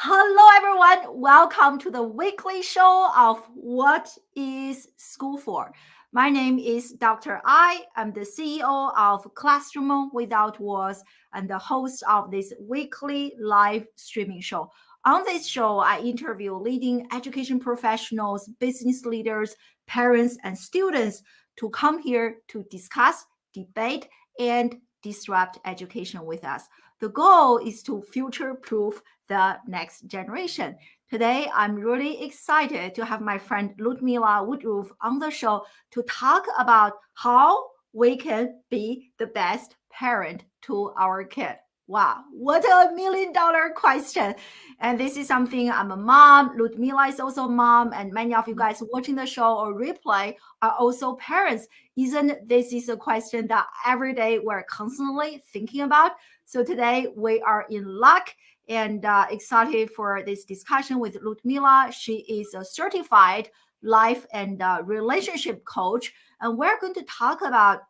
Hello, everyone. Welcome to the weekly show of What is School For? My name is Dr. I. I'm the CEO of Classroom Without Walls and the host of this weekly live streaming show. On this show, I interview leading education professionals, business leaders, parents, and students to come here to discuss, debate, and disrupt education with us. The goal is to future proof the next generation. Today, I'm really excited to have my friend Ludmila Woodruff on the show to talk about how we can be the best parent to our kid. Wow, what a $1 million question. And this is something I'm a mom. Ludmila is also a mom. And many of you guys watching the show or replay are also parents. Isn't this is a question that every day we're constantly thinking about? So today we are in luck and excited for this discussion with Ludmila. She is a certified life and relationship coach. And we're going to talk about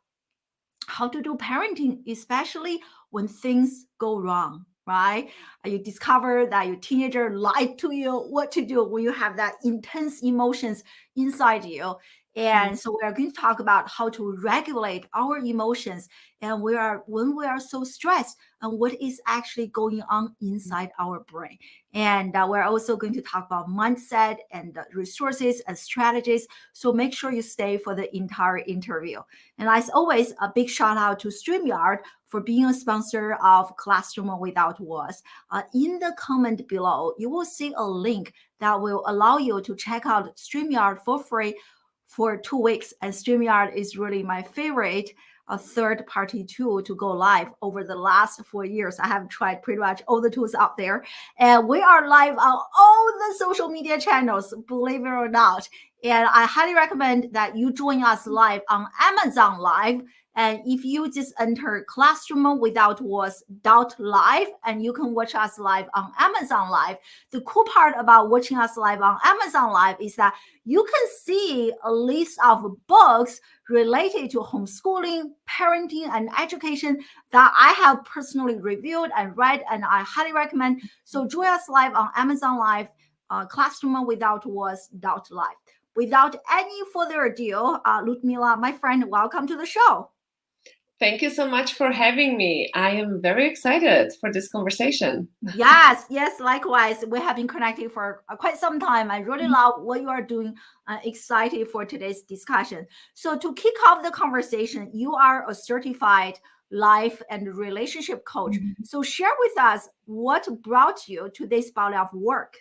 how to do parenting, especially when things go wrong, right? You discover that your teenager lied to you, what to do when you have that intense emotions inside you. And so we're going to talk about how to regulate our emotions and when we are so stressed and what is actually going on inside our brain. And we're also going to talk about mindset and resources and strategies. So make sure you stay for the entire interview. And as always, a big shout out to Streamyard for being a sponsor of Classroom Without Walls. In the comment below, you will see a link that will allow you to check out Streamyard for free for 2 weeks. And Streamyard is really my favorite third-party tool to go live over the last 4 years. I have tried pretty much all the tools out there. And we are live on all the social media channels, believe it or not. And I highly recommend that you join us live on Amazon Live. And if you just enter Classroom Without Walls .live, and you can watch us live on Amazon Live. The cool part about watching us live on Amazon Live is that you can see a list of books related to homeschooling, parenting, and education that I have personally reviewed and read, and I highly recommend. So join us live on Amazon Live, Classroom Without Walls .live. Without any further ado, Ludmila, my friend, welcome to the show. Thank you so much for having me. I am very excited for this conversation. Yes, likewise. We have been connecting for quite some time. I really love what you are doing. Excited for today's discussion. So to kick off the conversation, you are a certified life and relationship coach. So share with us what brought you to this body of work.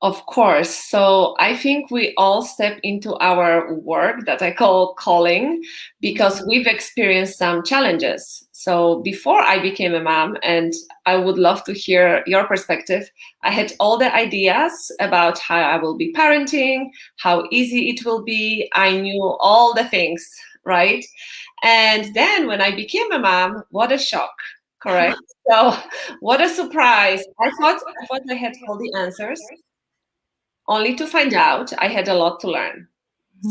Of course. So I think we all step into our work that I call calling because we've experienced some challenges. So before I became a mom, and I would love to hear your perspective, I had all the ideas about how I will be parenting, how easy it will be. I knew all the things, right? And then when I became a mom, what a shock, correct? So what a surprise. I thought I had all the answers, only to find out I had a lot to learn.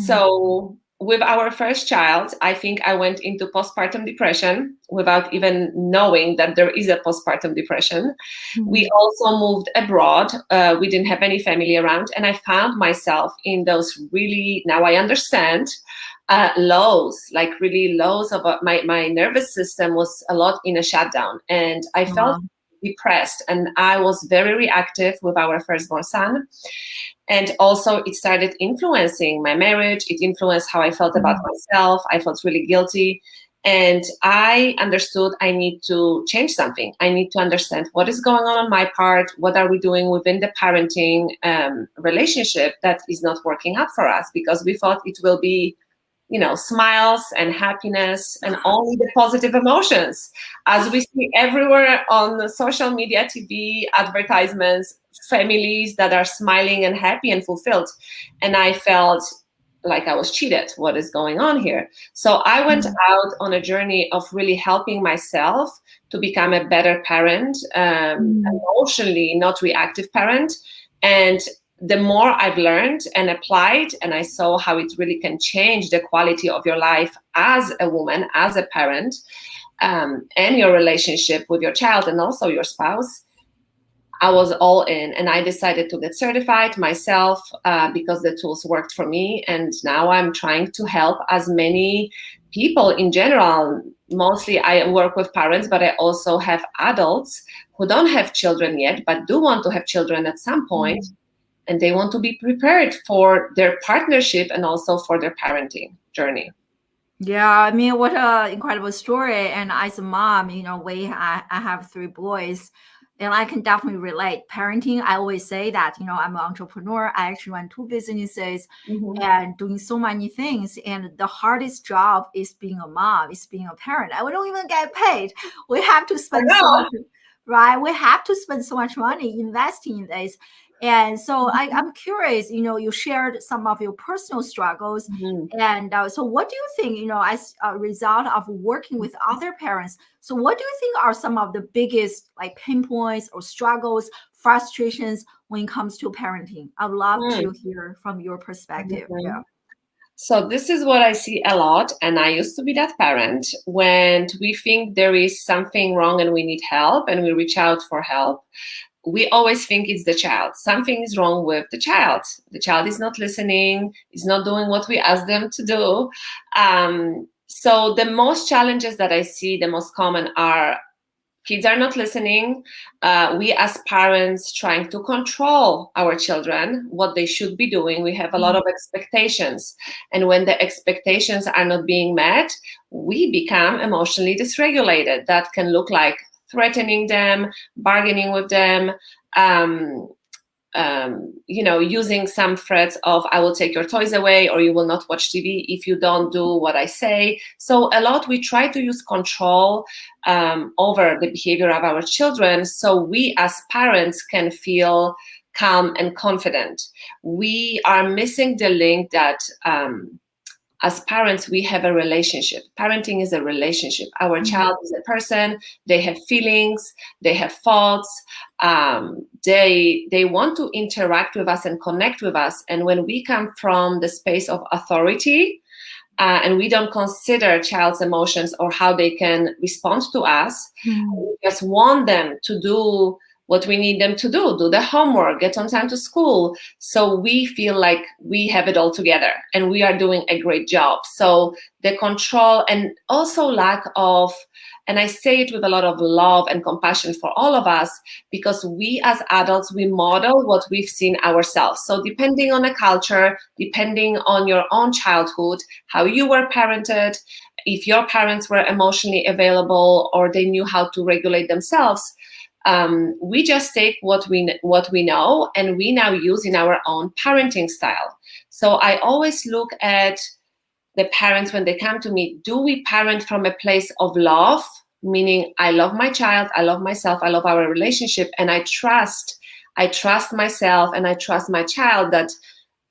So with our first child, I think I went into postpartum depression without even knowing that there is a postpartum depression. We also moved abroad. We didn't have any family around. And I found myself in those really, now I understand, lows, like really lows of my nervous system was a lot in a shutdown. And I felt depressed, and I was very reactive with our firstborn son. And also it started influencing my marriage. It influenced how I felt about myself. I felt really guilty. And I understood I need to change something. I need to understand what is going on my part. What are we doing within the parenting relationship that is not working out for us? Because we thought it will be, smiles and happiness and only the positive emotions, as we see everywhere on the social media, TV, advertisements, families that are smiling and happy and fulfilled. And I felt like I was cheated. What is going on here? So I went out on a journey of really helping myself to become a better parent, emotionally not reactive parent. And the more I've learned and applied, and I saw how it really can change the quality of your life as a woman, as a parent, and your relationship with your child and also your spouse, I was all in, and I decided to get certified myself because the tools worked for me. And now I'm trying to help as many people in general. Mostly I work with parents, but I also have adults who don't have children yet, but do want to have children at some point, and they want to be prepared for their partnership and also for their parenting journey. Yeah, I mean, what a incredible story. And as a mom, I have 3 boys, and I can definitely relate. Parenting, I always say that, I'm an entrepreneur. I actually run 2 businesses and doing so many things. And the hardest job is being a mom, is being a parent. And we don't even get paid. We have to spend so much, right? We have to spend so much money investing in this. And so I'm curious, you shared some of your personal struggles. And so what do you think, as a result of working with other parents, so what do you think are some of the biggest like pain points or struggles, frustrations when it comes to parenting? I'd love to hear from your perspective. Yeah. So this is what I see a lot, and I used to be that parent. When we think there is something wrong and we need help and we reach out for help, we always think it's the child. Something is wrong with the child. The child is not listening, is not doing what we ask them to do. So the most challenges that I see, the most common are kids are not listening. We as parents trying to control our children, what they should be doing. We have a lot of expectations. And when the expectations are not being met, we become emotionally dysregulated. That can look like threatening them, bargaining with them, using some threats of I will take your toys away, or you will not watch TV if you don't do what I say. So a lot we try to use control over the behavior of our children, so we as parents can feel calm and confident. We are missing the link that as parents, we have a relationship. Parenting is a relationship. Our child is a person. They have feelings. They have thoughts. They want to interact with us and connect with us. And when we come from the space of authority, and we don't consider child's emotions or how they can respond to us, we just want them to do what we need them to do the homework, get on time to school. So we feel like we have it all together and we are doing a great job. So the control and also lack of, and I say it with a lot of love and compassion for all of us, because we as adults, we model what we've seen ourselves. So depending on the culture, depending on your own childhood, how you were parented, if your parents were emotionally available or they knew how to regulate themselves, we just take what we know and we now use in our own parenting style. So I always look at the parents when they come to me. Do we parent from a place of love, meaning I love my child, I love myself, I love our relationship, and I trust myself and I trust my child that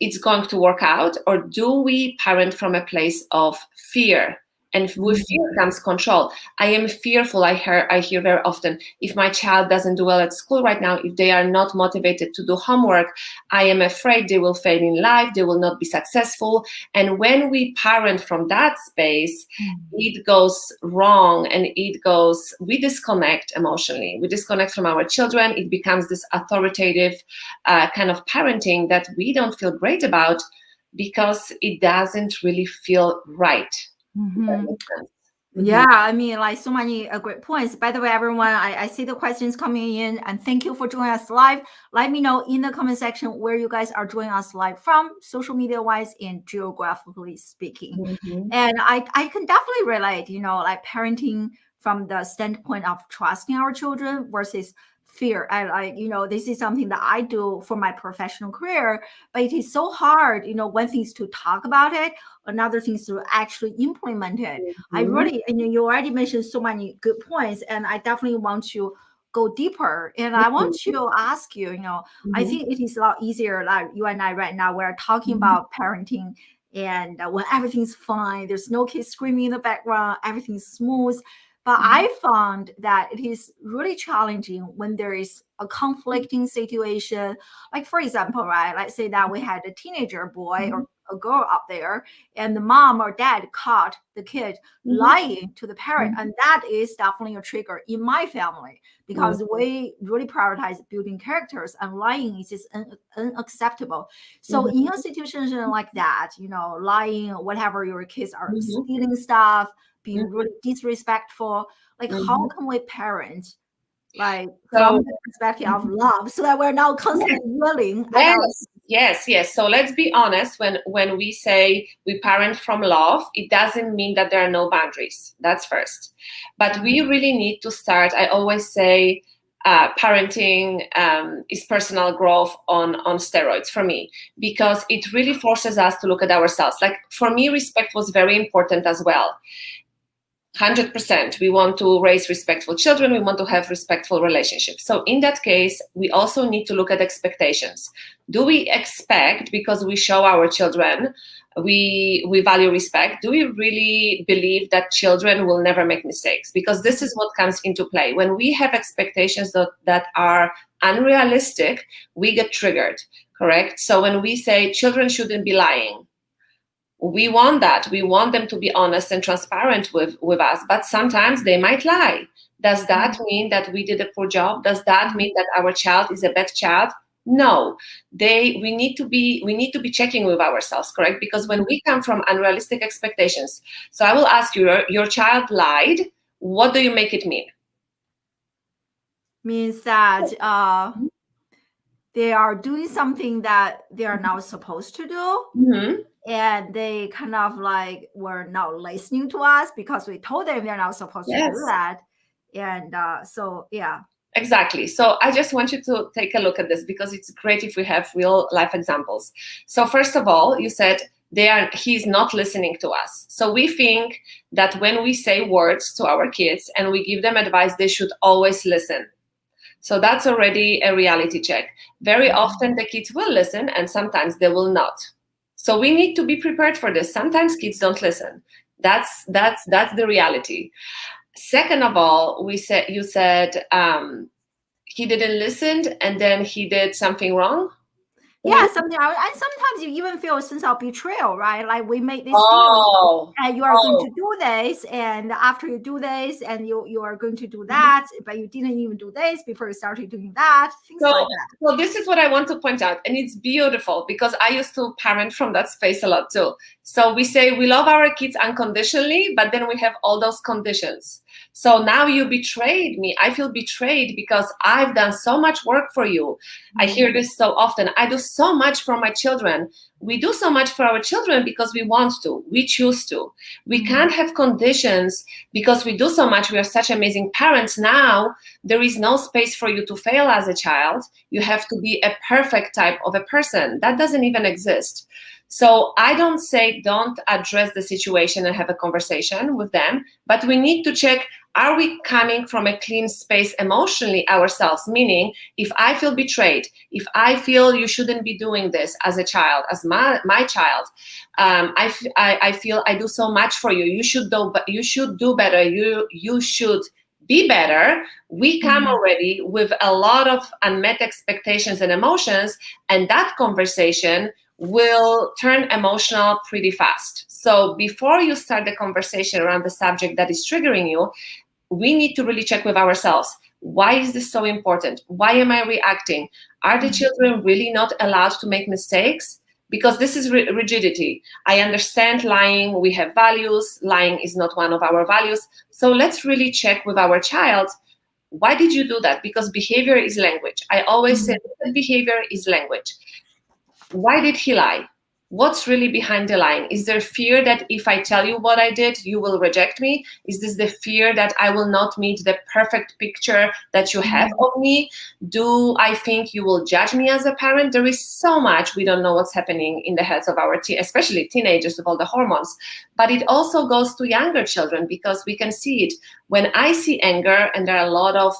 it's going to work out? Or do we parent from a place of fear? And with fear comes control. I am fearful. I hear very often, if my child doesn't do well at school right now, if they are not motivated to do homework, I am afraid they will fail in life, they will not be successful. And when we parent from that space, it goes wrong and we disconnect emotionally. We disconnect from our children. It becomes this authoritative kind of parenting that we don't feel great about because it doesn't really feel right. Yeah, I mean, like so many great points. By the way, everyone, I see the questions coming in, and thank you for joining us live. Let me know in the comment section where you guys are joining us live from, social media wise and geographically speaking. And I can definitely relate, like parenting from the standpoint of trusting our children versus fear. This is something that I do for my professional career, but it is so hard, one thing is to talk about it, another thing is to actually implement it. I really, and you already mentioned so many good points, and I definitely want to go deeper. And I want to ask you, I think it is a lot easier, like you and I right now, we're talking about parenting, and when everything's fine, there's no kids screaming in the background, everything's smooth. But I found that it is really challenging when there is a conflicting situation. Like, for example, right, let's say that we had a teenager boy or a girl out there, and the mom or dad caught the kid lying to the parent, and that is definitely a trigger in my family, because we really prioritize building characters, and lying is just unacceptable. So in a situation like that, lying, whatever, your kids are stealing stuff, being really disrespectful, like how can we parent from the perspective of love, so that we're not constantly yelling at Yes. So let's be honest. When we say we parent from love, it doesn't mean that there are no boundaries. That's first. But we really need to start. I always say parenting is personal growth on steroids for me, because it really forces us to look at ourselves. Like for me, respect was very important as well. 100%. We want to raise respectful children. We want to have respectful relationships. So in that case, we also need to look at expectations. Do we expect, because we show our children we value respect, do we really believe that children will never make mistakes? Because this is what comes into play. When we have expectations that are unrealistic, we get triggered, correct? So when we say children shouldn't be lying, we want that. We want them to be honest and transparent with us, but sometimes they might lie. Does that mean that we did a poor job? Does that mean that our child is a bad child? No. We need to be checking with ourselves, correct? Because when we come from unrealistic expectations, so I will ask you, your child lied. What do you make it mean? Means that they are doing something that they are not supposed to do. And they kind of were not listening to us because we told them they're not supposed to do that. And so, yeah. Exactly. So I just want you to take a look at this, because it's great if we have real life examples. So first of all, you said he's not listening to us. So we think that when we say words to our kids and we give them advice, they should always listen. So that's already a reality check. Very often the kids will listen and sometimes they will not. So we need to be prepared for this. Sometimes kids don't listen. That's the reality. Second of all, you said he didn't listen and then he did something wrong. Yeah, something. And sometimes you even feel a sense of betrayal, right? Like we made this deal, and you are going to do this, and after you do this, and you are going to do that, but you didn't even do this before you started doing that. Things like that. So this is what I want to point out, and it's beautiful because I used to parent from that space a lot too. So we say we love our kids unconditionally, but then we have all those conditions. So now you betrayed me. I feel betrayed because I've done so much work for you. I hear this so often. I do so much for my children. We do so much for our children because we want to. We choose to. We can't have conditions because we do so much. We are such amazing parents. Now there is no space for you to fail as a child. You have to be a perfect type of a person. That doesn't even exist. So I don't say don't address the situation and have a conversation with them, but we need to check, are we coming from a clean space emotionally ourselves? Meaning, if I feel betrayed, if I feel you shouldn't be doing this as a child, as my child, I feel I do so much for you. You should do better. You should be better. We come already with a lot of unmet expectations and emotions, and that conversation will turn emotional pretty fast. So before you start the conversation around the subject that is triggering you, we need to really check with ourselves. Why is this so important? Why am I reacting? Are the children really not allowed to make mistakes? Because this is rigidity. I understand lying. We have values. Lying is not one of our values. So let's really check with our child. Why did you do that? Because behavior is language. I always say that behavior is language. Why did he lie? What's really behind the lying? Is there fear that if I tell you what I did, you will reject me? Is this the fear that I will not meet the perfect picture that you have of me? Do I think you will judge me as a parent? There is so much we don't know what's happening in the heads of our especially teenagers with all the hormones. But it also goes to younger children because we can see it. When I see anger, and there are a lot of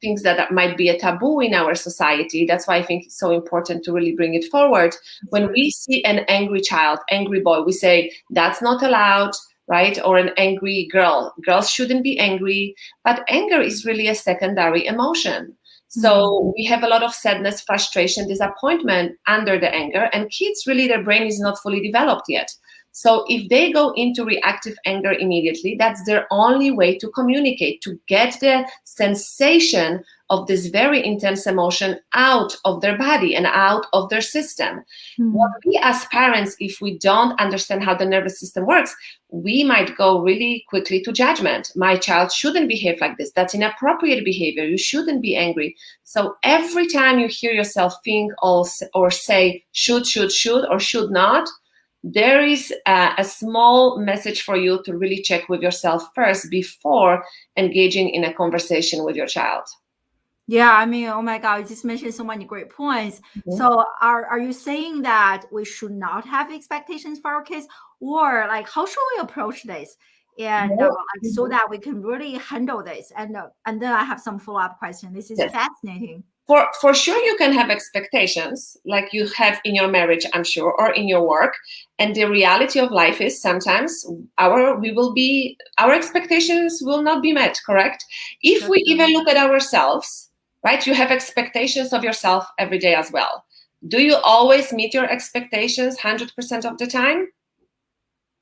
things that might be a taboo in our society. That's why I think it's so important to really bring it forward. When we see an angry child, angry boy, we say, that's not allowed, right? Or an angry girl. Girls shouldn't be angry. But anger is really a secondary emotion. So we have a lot of sadness, frustration, disappointment under the anger, and kids really, their brain is not fully developed yet. So if they go into reactive anger immediately, that's their only way to communicate, to get the sensation of this very intense emotion out of their body and out of their system. What we as parents, if we don't understand how the nervous system works, we might go really quickly to judgment. My child shouldn't behave like this. That's inappropriate behavior. You shouldn't be angry. So every time you hear yourself think or say should, or should not, there is a small message for you to really check with yourself first before engaging in a conversation with your child. Yeah, I mean, oh my God, you just mentioned so many great points. So are you saying that we should not have expectations for our kids, or like how should we approach this? And so that we can really handle this. And then I have some follow-up question. This is fascinating. For sure, you can have expectations like you have in your marriage, I'm sure, or in your work. And the reality of life is sometimes our expectations will not be met, correct? If we even look at ourselves, right? You have expectations of yourself every day as well. Do you always meet your expectations 100% of the time?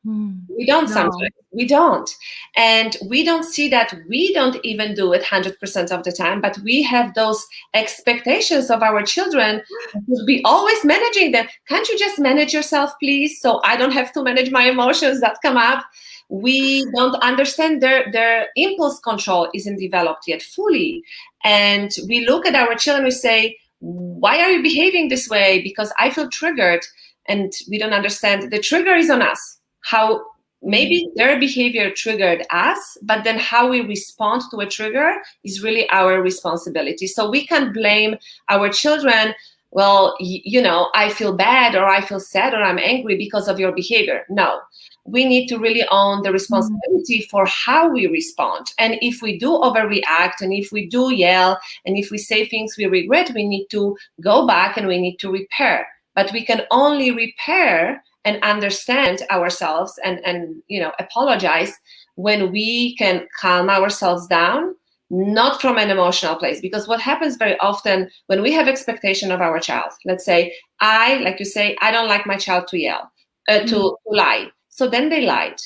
We don't sometimes. We don't. And we don't see that we don't even do it 100% of the time, but we have those expectations of our children to be always managing them. Can't you just manage yourself, please? So I don't have to manage my emotions that come up. We don't understand their impulse control isn't developed yet fully. And we look at our children, we say, why are you behaving this way? Because I feel triggered. And we don't understand the trigger is on us. How maybe their behavior triggered us, but then how we respond to a trigger is really our responsibility. So we can't blame our children. Well, I feel bad or I feel sad or I'm angry because of your behavior. No, we need to really own the responsibility for how we respond. And if we do overreact and if we do yell and if we say things we regret, we need to go back and we need to repair. But we can only repair and understand ourselves and apologize when we can calm ourselves down, not from an emotional place. Because what happens very often when we have expectation of our child, let's say, like you say, I don't like my child to yell, to lie. So then they lied.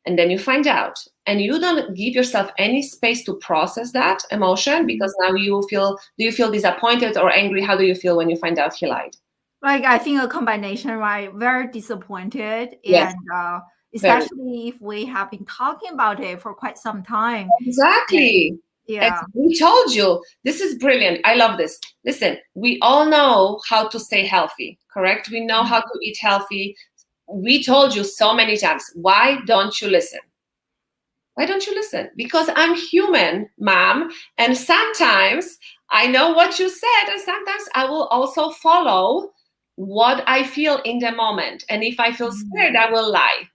And then you find out. And you don't give yourself any space to process that emotion because now do you feel disappointed or angry? How do you feel when you find out he lied? Like, I think a combination, right? Very disappointed. Yes. And especially if we have been talking about it for quite some time. Exactly. Yeah. We told you. This is brilliant. I love this. Listen, we all know how to stay healthy, correct? We know how to eat healthy. We told you so many times. Why don't you listen? Why don't you listen? Because I'm human, Mom. And sometimes I know what you said. And sometimes I will also follow what I feel in the moment. And if I feel scared, I will lie.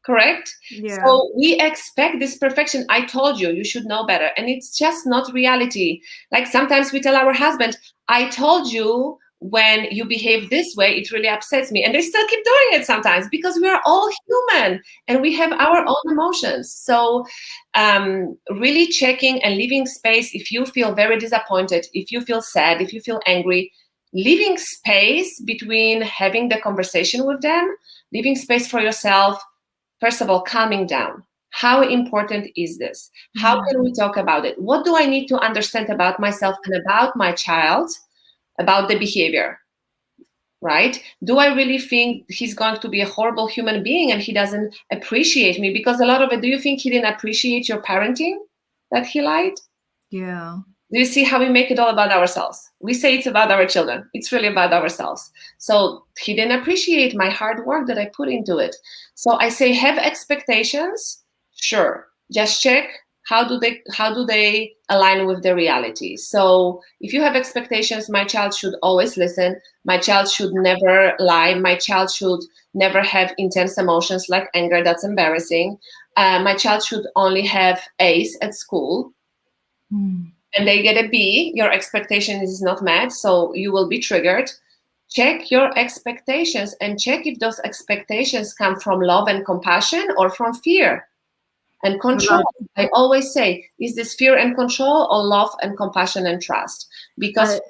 Correct? Yeah. So we expect this perfection. I told you, you should know better. And it's just not reality. Like sometimes we tell our husband, I told you when you behave this way, it really upsets me. And they still keep doing it sometimes because we are all human and we have our own emotions. So really checking and leaving space if you feel very disappointed, if you feel sad, if you feel angry, leaving space between having the conversation with them, leaving space for yourself. First of all, calming down. How important is this? How can we talk about it? What do I need to understand about myself and about my child, about the behavior, right? Do I really think he's going to be a horrible human being and he doesn't appreciate me? Because a lot of it, do you think he didn't appreciate your parenting, that he lied? Yeah. Do you see how we make it all about ourselves? We say it's about our children. It's really about ourselves. So he didn't appreciate my hard work that I put into it. So I say, have expectations. Sure. Just check how do they align with the reality. So if you have expectations, my child should always listen. My child should never lie. My child should never have intense emotions like anger. That's embarrassing. My child should only have A's at school. And they get a B, your expectation is not met, so you will be triggered. Check your expectations and check if those expectations come from love and compassion or from fear. And control, I always say, is this fear and control or love and compassion and trust? Because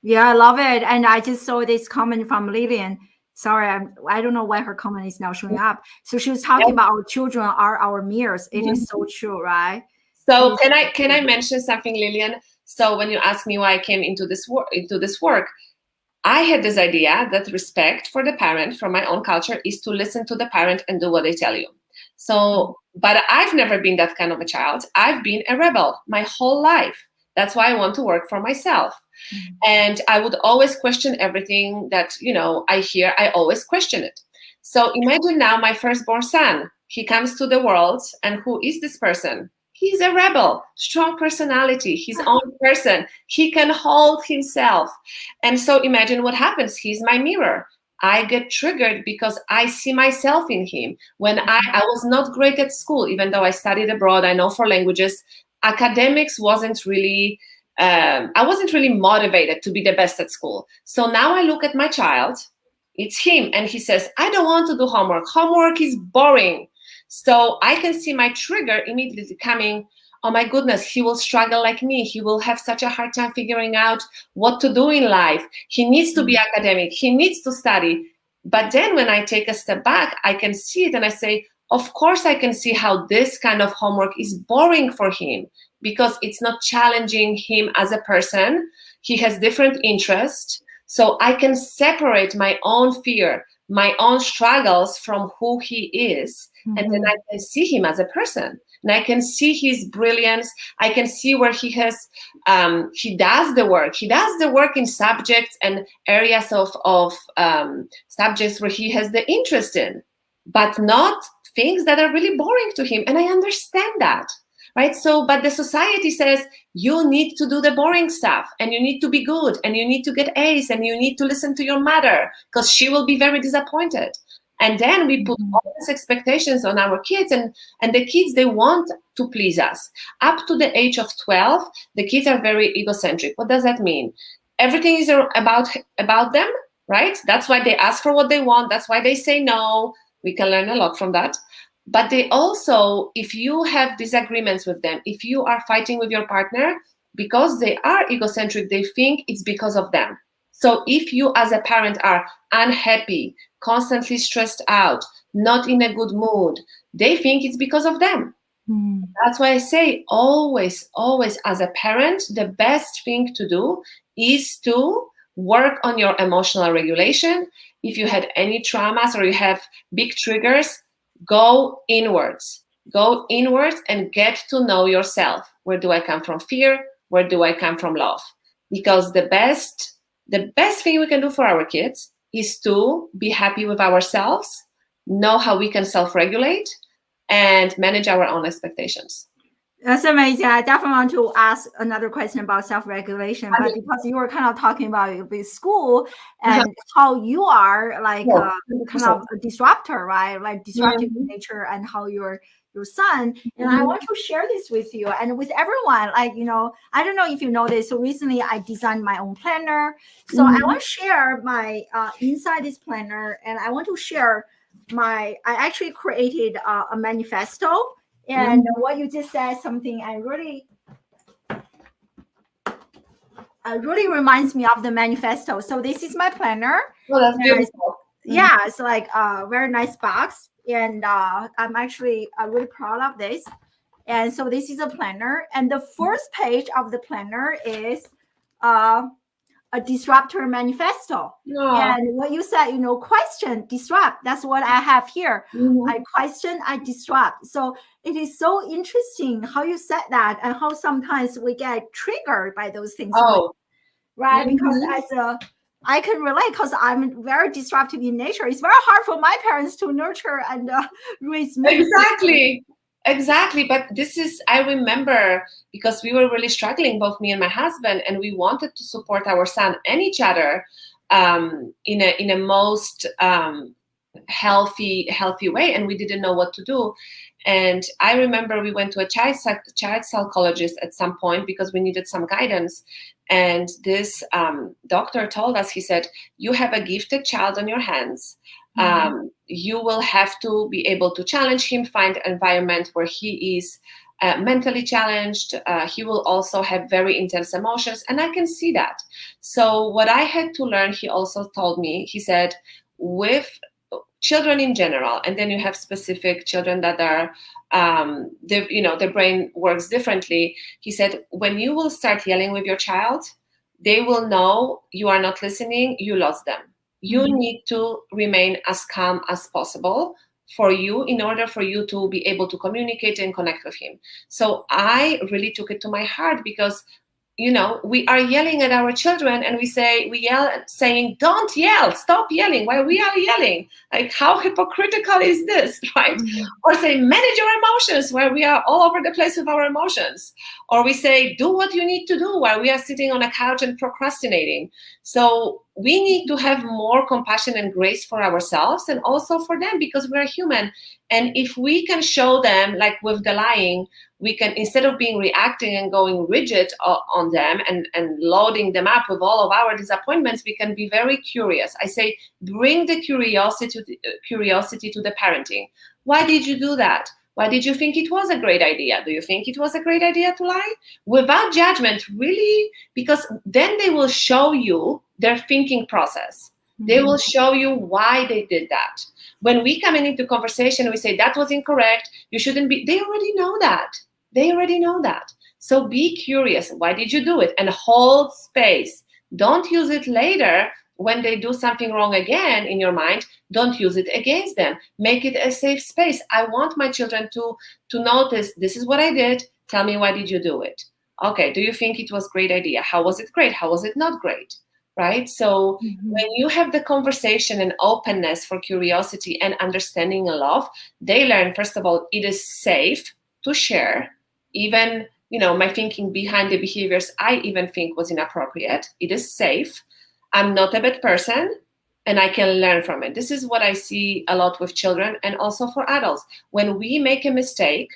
yeah, I love it. And I just saw this comment from Lillian. Sorry, I don't know why her comment is now showing up. So she was talking about our children are our mirrors. It is so true, right? So can I mention something, Lillian? So when you ask me why I came into this work, I had this idea that respect for the parent from my own culture is to listen to the parent and do what they tell you. So, but I've never been that kind of a child. I've been a rebel my whole life. That's why I want to work for myself. And I would always question everything that, I hear. I always question it. So imagine now my firstborn son. He comes to the world, and who is this person? He's a rebel, strong personality, his own person. He can hold himself. And so imagine what happens. He's my mirror. I get triggered because I see myself in him. When I was not great at school, even though I studied abroad, I know 4 languages, academics wasn't really, I wasn't really motivated to be the best at school. So now I look at my child, it's him, and he says, I don't want to do homework. Homework is boring. So I can see my trigger immediately coming, oh my goodness, he will struggle like me. He will have such a hard time figuring out what to do in life. He needs to be academic. He needs to study. But then when I take a step back, I can see it and I say, of course I can see how this kind of homework is boring for him because it's not challenging him as a person. He has different interests. So I can separate my own fear, my own struggles from who he is. And then I can see him as a person. And I can see his brilliance. I can see where he has, he does the work. He does the work in subjects and areas of subjects where he has the interest in, but not things that are really boring to him. And I understand that, right? So, but the society says you need to do the boring stuff and you need to be good and you need to get A's and you need to listen to your mother because she will be very disappointed. And then we put all these expectations on our kids, and the kids, they want to please us. Up to the age of 12, the kids are very egocentric. What does that mean? Everything is about them, right? That's why they ask for what they want. That's why they say no. We can learn a lot from that. But they also, if you have disagreements with them, if you are fighting with your partner, because they are egocentric, they think it's because of them. So if you as a parent are unhappy, constantly stressed out, not in a good mood, they think it's because of them. That's why I say always, always as a parent, the best thing to do is to work on your emotional regulation. If you had any traumas or you have big triggers, go inwards. Go inwards and get to know yourself. Where do I come from fear? Where do I come from love? Because the best thing we can do for our kids is to be happy with ourselves, know how we can self-regulate, and manage our own expectations. That's amazing. I definitely want to ask another question about self-regulation, but because you were kind of talking about with school and how you are like kind of a disruptor, right? Like disruptive nature, and how your son. And I want to share this with you and with everyone. Like, I don't know if you know this. So recently I designed my own planner. So I want to share my inside this planner, and I want to share I actually created a manifesto. And what you just said, something really reminds me of the manifesto. So this is my planner. Oh, that's beautiful. Yeah, it's like a very nice box. And I'm actually really proud of this. And so this is a planner. And the first page of the planner is a disruptor manifesto. And what you said, question, disrupt. That's what I have here. I question, I disrupt. So it is so interesting how you said that, and how sometimes we get triggered by those things. Right? Because I can relate, because I'm very disruptive in nature. It's very hard for my parents to nurture and raise me. Exactly. But this is, I remember, because we were really struggling, both me and my husband, and we wanted to support our son and each other in a most healthy way, and we didn't know what to do. And I remember we went to a child psychologist at some point because we needed some guidance. And this doctor told us, he said, you have a gifted child on your hands. You will have to be able to challenge him, find an environment where he is mentally challenged. He will also have very intense emotions, and I can see that. So what I had to learn, he also told me, he said, with children in general, and then you have specific children that are, their brain works differently. He said, when you will start yelling with your child, they will know you are not listening, you lost them. You need to remain as calm as possible for you in order for you to be able to communicate and connect with him. So I really took it to my heart, because we are yelling at our children, and we yell saying, don't yell, stop yelling while we are yelling. Like, how hypocritical is this, right? Or say, manage your emotions, where we are all over the place with our emotions. Or we say, do what you need to do, while we are sitting on a couch and procrastinating. So we need to have more compassion and grace for ourselves and also for them, because we're human. And if we can show them, like with the lying, we can, instead of being reacting and going rigid on them and loading them up with all of our disappointments, we can be very curious. I say, bring the curiosity to the parenting. Why did you do that? Why did you think it was a great idea? Do you think it was a great idea to lie? Without judgment, really, because then they will show you their thinking process. They will show you why they did that. When we come into conversation, we say, that was incorrect, you shouldn't be, they already know that. They already know that. So be curious. Why did you do it? And hold space. Don't use it later when they do something wrong again in your mind. Don't use it against them. Make it a safe space. I want my children to notice, this is what I did. Tell me, why did you do it? Okay, do you think it was a great idea? How was it great? How was it not great? Right? So when you have the conversation and openness for curiosity and understanding and love, they learn, first of all, it is safe to share. Even, my thinking behind the behaviors I even think was inappropriate. It is safe. I'm not a bad person, and I can learn from it. This is what I see a lot with children and also for adults. When we make a mistake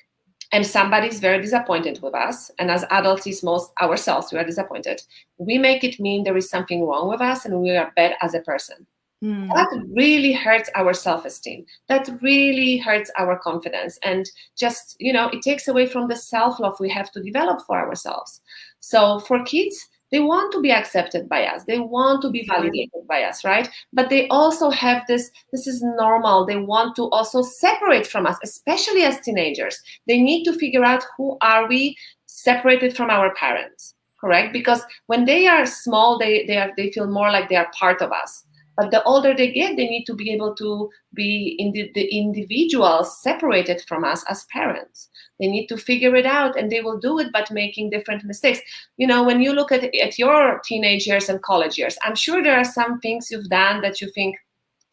and somebody's very disappointed with us, and as adults, it's most ourselves, we are disappointed, we make it mean there is something wrong with us and we are bad as a person. That really hurts our self-esteem. That really hurts our confidence. And just, it takes away from the self-love we have to develop for ourselves. So for kids, they want to be accepted by us. They want to be validated by us, right? But they also have this is normal. They want to also separate from us, especially as teenagers. They need to figure out, who are we separated from our parents, correct? Because when they are small, they feel more like they are part of us. But the older they get, they need to be able to be the individuals separated from us as parents. They need to figure it out, and they will do it, but making different mistakes. When you look at your teenage years and college years, I'm sure there are some things you've done that you think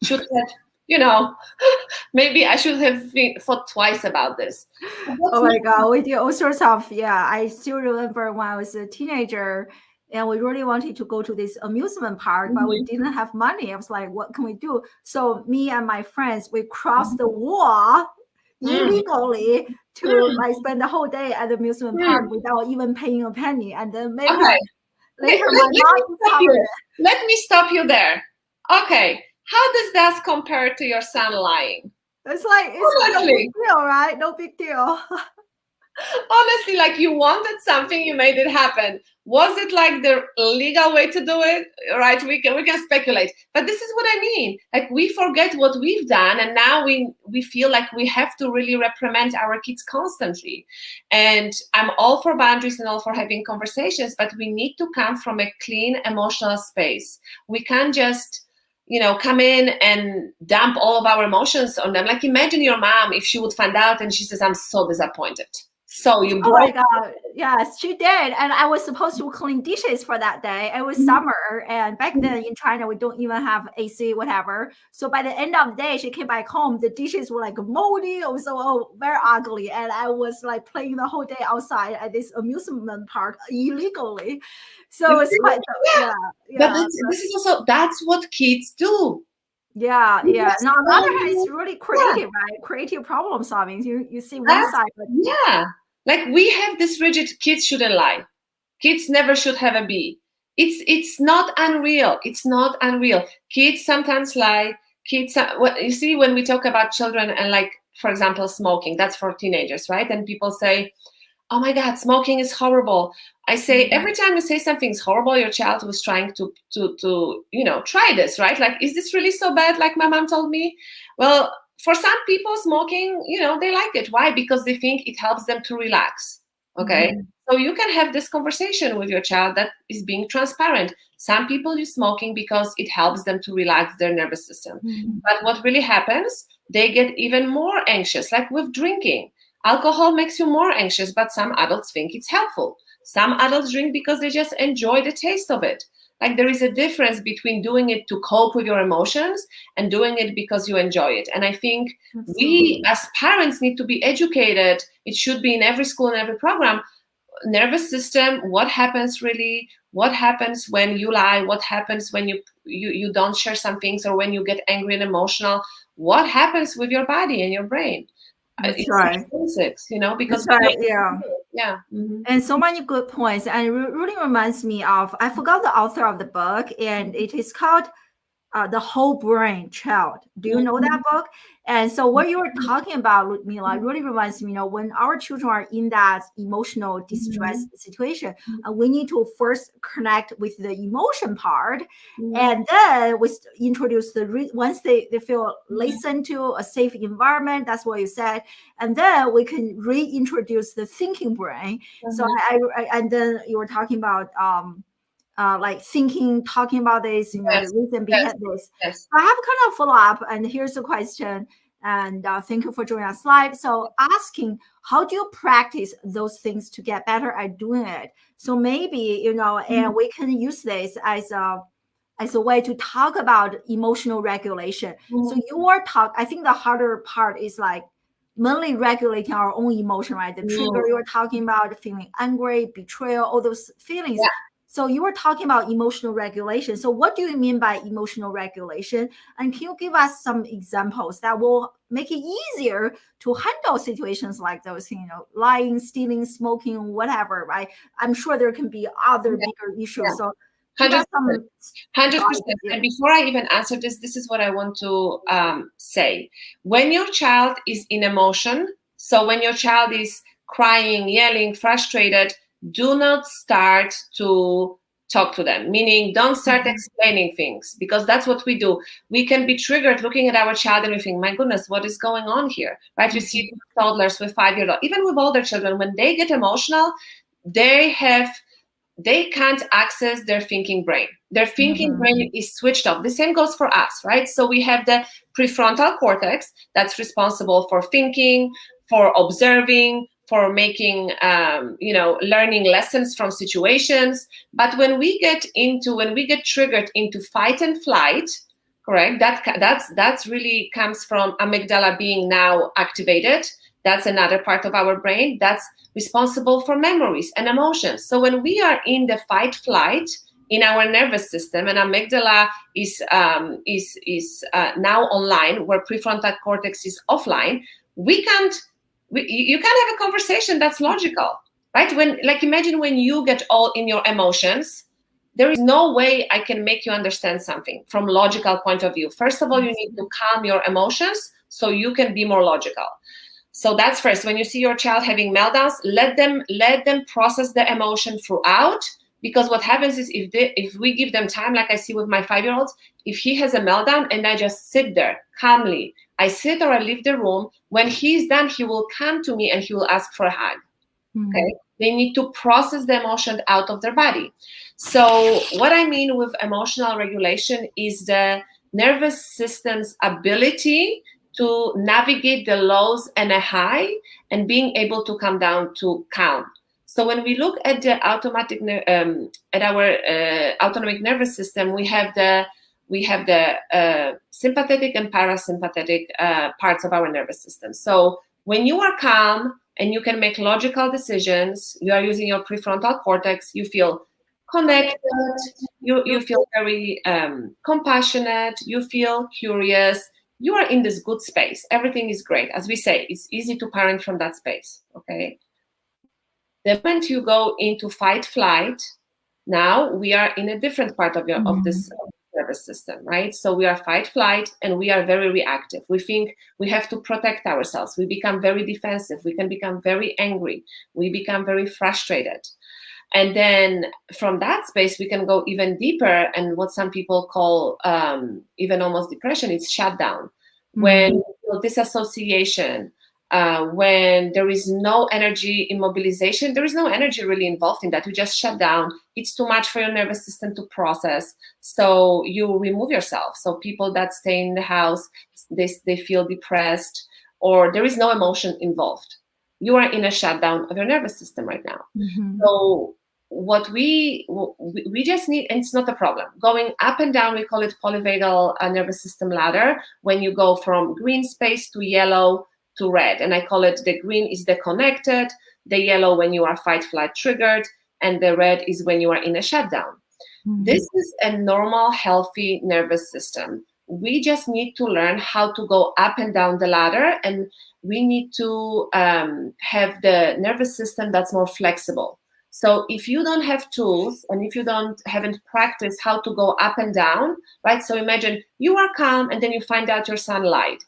should have, maybe I should have thought twice about this. Oh my God, we did all sorts of, I still remember when I was a teenager, and we really wanted to go to this amusement park, but we didn't have money. I was like, what can we do? So me and my friends, we crossed the wall illegally to spend the whole day at the amusement park without even paying a penny. And then later my mom discovered it. Let me stop you there. Okay, how does that compare to your son lying? It's like, no big deal, right? No big deal. Honestly, like, you wanted something, you made it happen. Was it like the legal way to do it? Right? We can speculate, but this is what I mean. Like, we forget what we've done, and now we feel like we have to really reprimand our kids constantly. And I'm all for boundaries and all for having conversations, but we need to come from a clean emotional space. We can't just come in and dump all of our emotions on them. Like, imagine your mom, if she would find out and she says, I'm so disappointed. So you broke. Oh my God. Yes, she did. And I was supposed to clean dishes for that day. It was summer. And back then in China, we don't even have AC, whatever. So by the end of the day, she came back home. The dishes were like moldy. It was very ugly. And I was like playing the whole day outside at this amusement park illegally. So it's quite, But this is also, that's what kids do. Yeah. Now, on the other hand, it's really creative, right? Creative problem solving. You see one side. But like, we have this rigid, kids shouldn't lie. Kids never should have a B. It's not unreal. It's not unreal. Kids sometimes lie. kids, you see, when we talk about children and like, for example, smoking, that's for teenagers, right? And people say, oh my God, smoking is horrible. I say, every time you say something's horrible, your child was trying to try this, right? Like, is this really so bad? Like my mom told me. Well, for some people, smoking, they like it. Why? Because they think it helps them to relax. Okay. So you can have this conversation with your child that is being transparent. Some people use smoking because it helps them to relax their nervous system. But what really happens, they get even more anxious, like with drinking. Alcohol makes you more anxious, but some adults think it's helpful. Some adults drink because they just enjoy the taste of it. Like there is a difference between doing it to cope with your emotions and doing it because you enjoy it. And I think we as parents need to be educated. It should be in every school and every program. Nervous system, what happens really, what happens when you lie, what happens when you don't share some things, or when you get angry and emotional, what happens with your body and your brain. That's right. Basics, because that's right, yeah. Yeah. And so many good points. And it really reminds me of, I forgot the author of the book, and it is called The Whole Brain Child. Do you know that book? And so what you were talking about, Ludmila, really reminds me, when our children are in that emotional distress situation, we need to first connect with the emotion part. And then we introduce once they feel listened to, a safe environment, that's what you said. And then we can reintroduce the thinking brain. So and then you were talking about, like thinking, talking about this, the reason behind this. Yes. I have kind of follow up, and here's the question. And thank you for joining us live. So asking, how do you practice those things to get better at doing it? So maybe, and we can use this as a way to talk about emotional regulation. So I think the harder part is like mainly regulating our own emotion, right? The trigger you were talking about, feeling angry, betrayal, all those feelings. Yeah. So you were talking about emotional regulation. So what do you mean by emotional regulation? And can you give us some examples that will make it easier to handle situations like those, lying, stealing, smoking, whatever, right? I'm sure there can be other bigger issues. Yeah. So 100%. And before I even answer this is what I want to say. When your child is in emotion, so when your child is crying, yelling, frustrated, do not start to talk to them, meaning don't start explaining things, because that's what we do. We can be triggered looking at our child and we think, my goodness, what is going on here, right? You see toddlers with 5-year-old, even with older children, when they get emotional, they can't access their thinking brain. Their thinking brain is switched off. The same goes for us, right? So we have the prefrontal cortex that's responsible for thinking, for observing, for making, learning lessons from situations. But when we get triggered into fight and flight, correct? That's really comes from amygdala being now activated. That's another part of our brain that's responsible for memories and emotions. So when we are in the fight flight in our nervous system, and amygdala is now online, where prefrontal cortex is offline, you can't have a conversation that's logical, right? Imagine when you get all in your emotions, there is no way I can make you understand something from logical point of view. First of all, you need to calm your emotions so you can be more logical. So that's first. When you see your child having meltdowns, let them process the emotion throughout. Because what happens is if we give them time, like I see with my 5-year-olds, if he has a meltdown and I just sit there calmly, I sit or I leave the room, when he's done, he will come to me and he will ask for a hug. Okay. They need to process the emotion out of their body. So what I mean with emotional regulation is the nervous system's ability to navigate the lows and a high and being able to come down to calm. So when we look at the autonomic nervous system, we have the sympathetic and parasympathetic parts of our nervous system. So when you are calm and you can make logical decisions, you are using your prefrontal cortex, you feel connected, you feel very compassionate, you feel curious, you are in this good space. Everything is great. As we say, it's easy to parent from that space, okay? The moment you go into fight flight, now we are in a different part of this nervous system, right? So we are fight, flight, and we are very reactive. We think we have to protect ourselves. We become very defensive. We can become very angry. We become very frustrated. And then from that space, we can go even deeper. And what some people call even almost depression, it's shutdown. When you feel disassociation, when there is no energy immobilization, there is no energy really involved in that. You just shut down. It's too much for your nervous system to process. So you remove yourself. So people that stay in the house, they feel depressed, or there is no emotion involved. You are in a shutdown of your nervous system right now. So what we just need, and it's not a problem, going up and down, we call it polyvagal nervous system ladder, when you go from green space to yellow to red. And I call it, the green is the connected, the yellow when you are fight flight triggered, and the red is when you are in a shutdown. This is a normal, healthy nervous system. We just need to learn how to go up and down the ladder, and we need to have the nervous system that's more flexible. So if you don't have tools, and if you haven't practiced how to go up and down, right? So imagine you are calm and then you find out your son lied,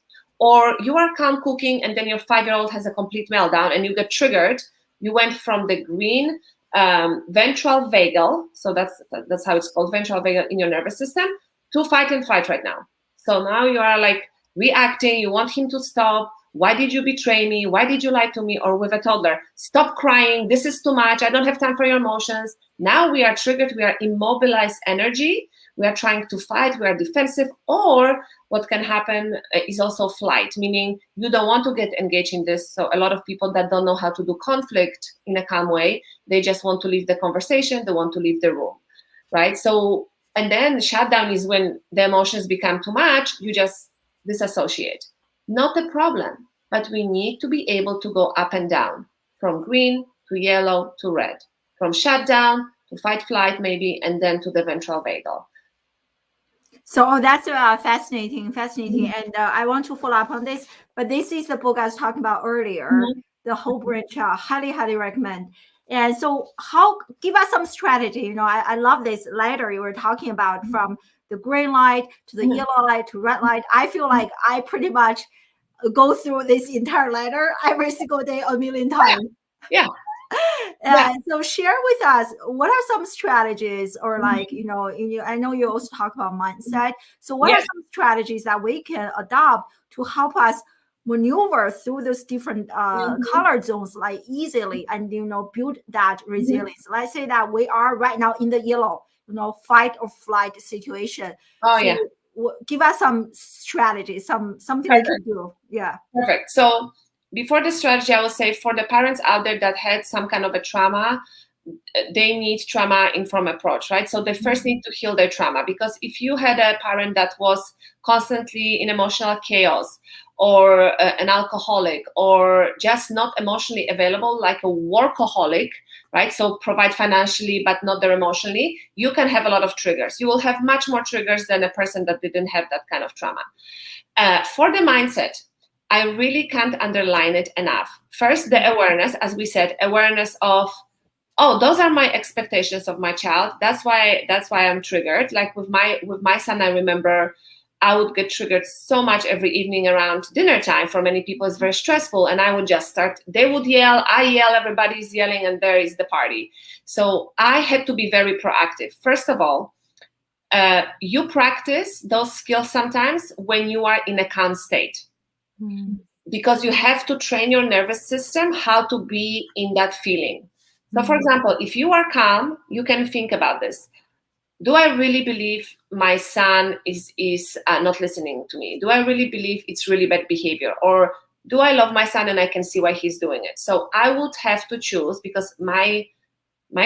or you are calm cooking and then your 5-year-old has a complete meltdown and you get triggered. You went from the green ventral vagal, so that's how it's called, ventral vagal in your nervous system, to fight and flight right now. So now you are like reacting, you want him to stop. Why did you betray me? Why did you lie to me? Or with a toddler, stop crying. This is too much. I don't have time for your emotions. Now we are triggered. We are immobilized energy. We are trying to fight. We are defensive. Or what can happen is also flight, meaning you don't want to get engaged in this. So a lot of people that don't know how to do conflict in a calm way, they just want to leave the conversation. They want to leave the room, right? So, and then shutdown is when the emotions become too much. You just disassociate. Not a problem, but we need to be able to go up and down, from green to yellow to red, from shutdown to fight flight maybe, and then to the ventral vagal. So that's fascinating. And I want to follow up on this, but this is the book I was talking about earlier, The Whole Brain Child. Highly recommend. And so give us some strategy. I love this letter you were talking about, from the green light to the yellow light to red light. I feel like I pretty much go through this entire letter every single day a million times. Yeah. So share with us, what are some strategies, or like, I know you also talk about mindset. So what are some strategies that we can adopt to help us maneuver through those different color zones like easily, and build that resilience? Let's say that we are right now in the yellow, fight or flight situation. Give us some strategies, something we can do. Perfect. So before the strategy, I will say, for the parents out there that had some kind of a trauma, they need trauma-informed approach, right? So they first need to heal their trauma, because if you had a parent that was constantly in emotional chaos, or an alcoholic, or just not emotionally available, like a workaholic, right? So provide financially, but not there emotionally, you can have a lot of triggers. You will have much more triggers than a person that didn't have that kind of trauma. For the mindset, I really can't underline it enough. First, the awareness, as we said, awareness of, oh, those are my expectations of my child. That's why I'm triggered. Like with my son, I remember I would get triggered so much every evening around dinner time. For many people, it's very stressful. And I would just start, they would yell, I yell, everybody's yelling, and there is the party. So I had to be very proactive. First of all, you practice those skills sometimes when you are in a calm state. Because you have to train your nervous system how to be in that feeling. So for example, if you are calm, you can think about this. Do I really believe my son is not listening to me? Do I really believe it's really bad behavior? Or do I love my son and I can see why he's doing it? So I would have to choose, because my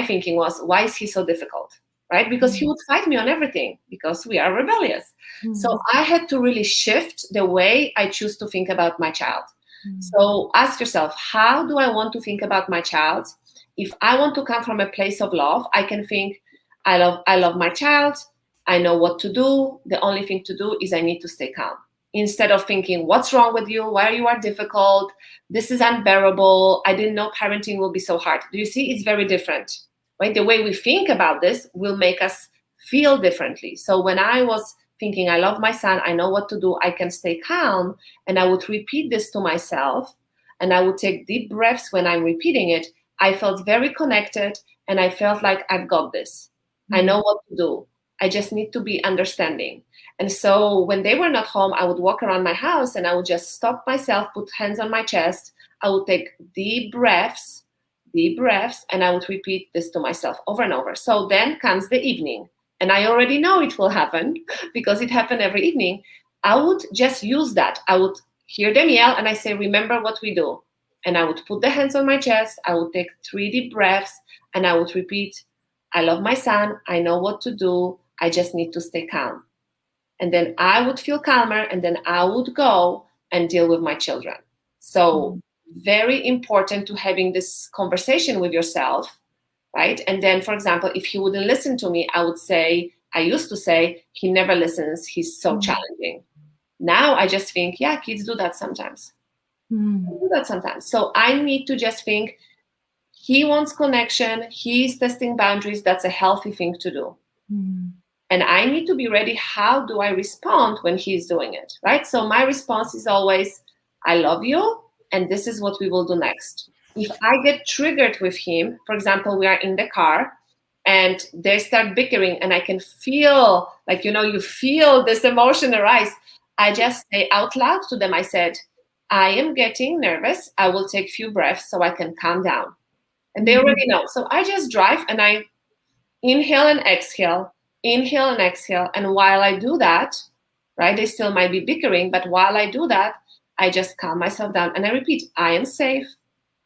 thinking was, why is he so difficult? Right? Because he would fight me on everything, because we are rebellious. So I had to really shift the way I choose to think about my child. So ask yourself, how do I want to think about my child? If I want to come from a place of love, I can think, I love my child. I know what to do. The only thing to do is I need to stay calm. Instead of thinking, what's wrong with you? Why you are difficult? This is unbearable. I didn't know parenting will be so hard. Do you see? It's very different. Right? The way we think about this will make us feel differently. So when I was thinking, I love my son, I know what to do, I can stay calm, and I would repeat this to myself, and I would take deep breaths when I'm repeating it, I felt very connected, and I felt like I've got this. I know what to do. I just need to be understanding. And so when they were not home, I would walk around my house and I would just stop myself, put hands on my chest. I would take deep breaths, and I would repeat this to myself over and over. So then comes the evening, and I already know it will happen because it happened every evening. I would just use that. I would hear them yell, and I say, remember what we do. And I would put the hands on my chest. I would take 3 deep breaths, and I would repeat, I love my son. I know what to do. I just need to stay calm. And then I would feel calmer, and then I would go and deal with my children. So very important to having this conversation with yourself, right? And then, for example, if he wouldn't listen to me, I used to say, he never listens. He's so challenging. Now I just think, yeah, kids do that sometimes. So I need to just think, he wants connection. He's testing boundaries. That's a healthy thing to do. And I need to be ready. How do I respond when he's doing it, right? So my response is always, I love you, and this is what we will do next. If I get triggered with him, for example, we are in the car and they start bickering and I can feel, like, you feel this emotion arise. I just say out loud to them, I said, I am getting nervous. I will take a few breaths so I can calm down. And they already know. So I just drive and I inhale and exhale. And while I do that, right, they still might be bickering, but while I do that, I just calm myself down and I repeat, I am safe,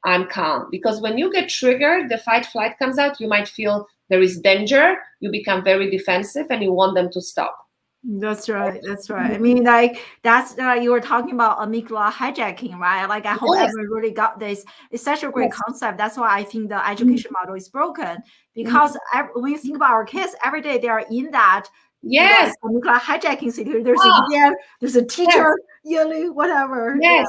I'm calm. Because when you get triggered, the fight flight comes out, you might feel there is danger, you become very defensive and you want them to stop. That's right. I mean, like, that's you were talking about amygdala hijacking, right? Like, I hope everyone really got this. It's such a great concept. That's why I think the education model is broken, because when you think about our kids, every day they are in that amygdala hijacking situation. There's a exam, there's a teacher yelling, whatever. Yes.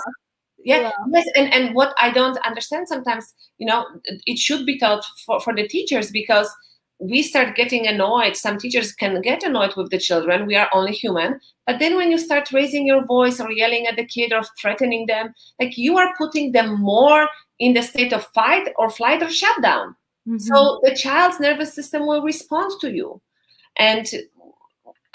And what I don't understand sometimes, it should be taught for the teachers, because we start getting annoyed. Some teachers can get annoyed with the children. We are only human. But then when you start raising your voice or yelling at the kid or threatening them, like, you are putting them more in the state of fight or flight or shutdown. So the child's nervous system will respond to you. And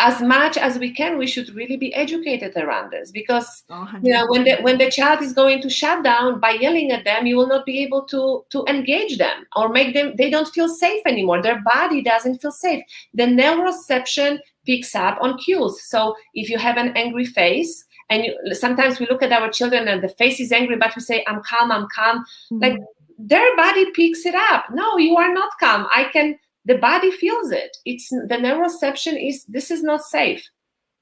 as much as we can, we should really be educated around this, because when the child is going to shut down, by yelling at them, you will not be able to engage them or make them, they don't feel safe anymore. Their body doesn't feel safe. The neuroception picks up on cues. So if you have an angry face, and sometimes we look at our children and the face is angry, but we say, I'm calm. Like, their body picks it up. No, you are not calm. The body feels it. It's the neuroception is, this is not safe.